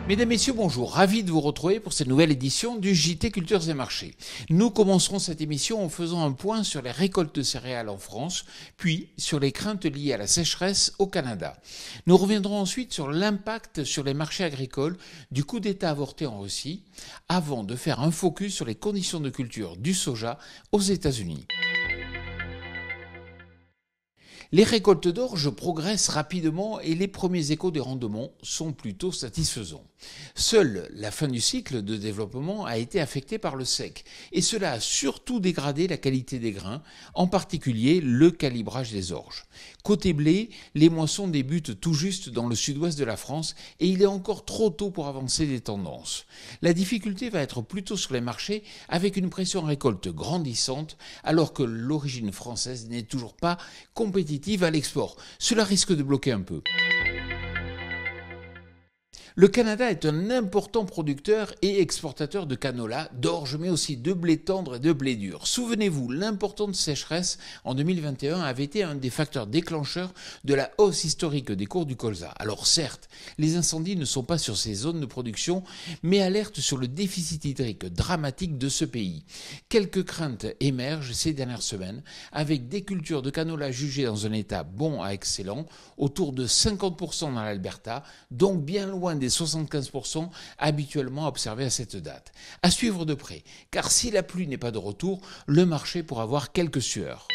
Mesdames, Messieurs, bonjour. Ravi de vous retrouver pour cette nouvelle édition du JT Cultures et Marchés. Nous commencerons cette émission en faisant un point sur les récoltes de céréales en France, puis sur les craintes liées à la sécheresse au Canada. Nous reviendrons ensuite sur l'impact sur les marchés agricoles du coup d'État avorté en Russie, avant de faire un focus sur les conditions de culture du soja aux États-Unis. Les récoltes d'orge progressent rapidement et les premiers échos des rendements sont plutôt satisfaisants. Seule la fin du cycle de développement a été affectée par le sec et cela a surtout dégradé la qualité des grains, en particulier le calibrage des orges. Côté blé, les moissons débutent tout juste dans le sud-ouest de la France et il est encore trop tôt pour avancer des tendances. La difficulté va être plutôt sur les marchés avec une pression récolte grandissante alors que l'origine française n'est toujours pas compétitive à l'export. Cela risque de bloquer un peu. Le Canada est un important producteur et exportateur de canola, d'orge, mais aussi de blé tendre et de blé dur. Souvenez-vous, l'importante sécheresse en 2021 avait été un des facteurs déclencheurs de la hausse historique des cours du colza. Alors certes, les incendies ne sont pas sur ces zones de production, mais alertent sur le déficit hydrique dramatique de ce pays. Quelques craintes émergent ces dernières semaines, avec des cultures de canola jugées dans un état bon à excellent, autour de 50% dans l'Alberta, donc bien loin des 75% habituellement observés à cette date. À suivre de près, car si la pluie n'est pas de retour, le marché pourra avoir quelques sueurs.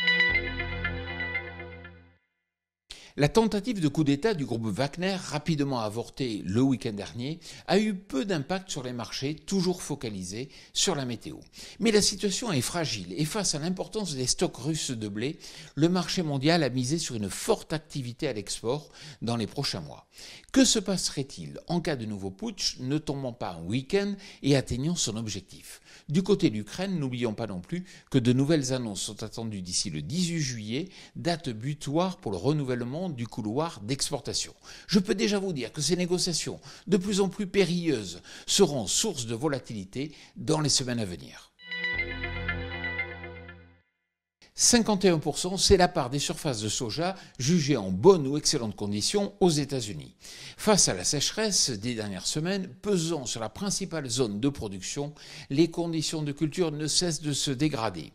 La tentative de coup d'État du groupe Wagner, rapidement avortée le week-end dernier, a eu peu d'impact sur les marchés, toujours focalisés sur la météo. Mais la situation est fragile et face à l'importance des stocks russes de blé, le marché mondial a misé sur une forte activité à l'export dans les prochains mois. Que se passerait-il en cas de nouveau putsch, ne tombant pas un week-end et atteignant son objectif ? Du côté de l'Ukraine, n'oublions pas non plus que de nouvelles annonces sont attendues d'ici le 18 juillet, date butoir pour le renouvellement du couloir d'exportation. Je peux déjà vous dire que ces négociations, de plus en plus périlleuses, seront source de volatilité dans les semaines à venir. 51%, c'est la part des surfaces de soja jugées en bonnes ou excellentes conditions aux États-Unis. Face à la sécheresse des dernières semaines, pesant sur la principale zone de production, les conditions de culture ne cessent de se dégrader.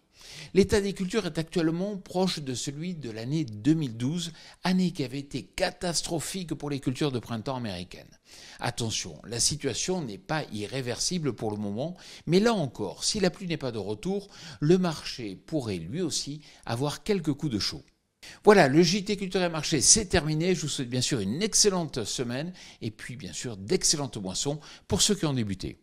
L'état des cultures est actuellement proche de celui de l'année 2012, année qui avait été catastrophique pour les cultures de printemps américaines. Attention, la situation n'est pas irréversible pour le moment, mais là encore, si la pluie n'est pas de retour, le marché pourrait lui aussi avoir quelques coups de chaud. Voilà, le JT Culture et Marché, c'est terminé. Je vous souhaite bien sûr une excellente semaine et puis bien sûr d'excellentes moissons pour ceux qui ont débuté.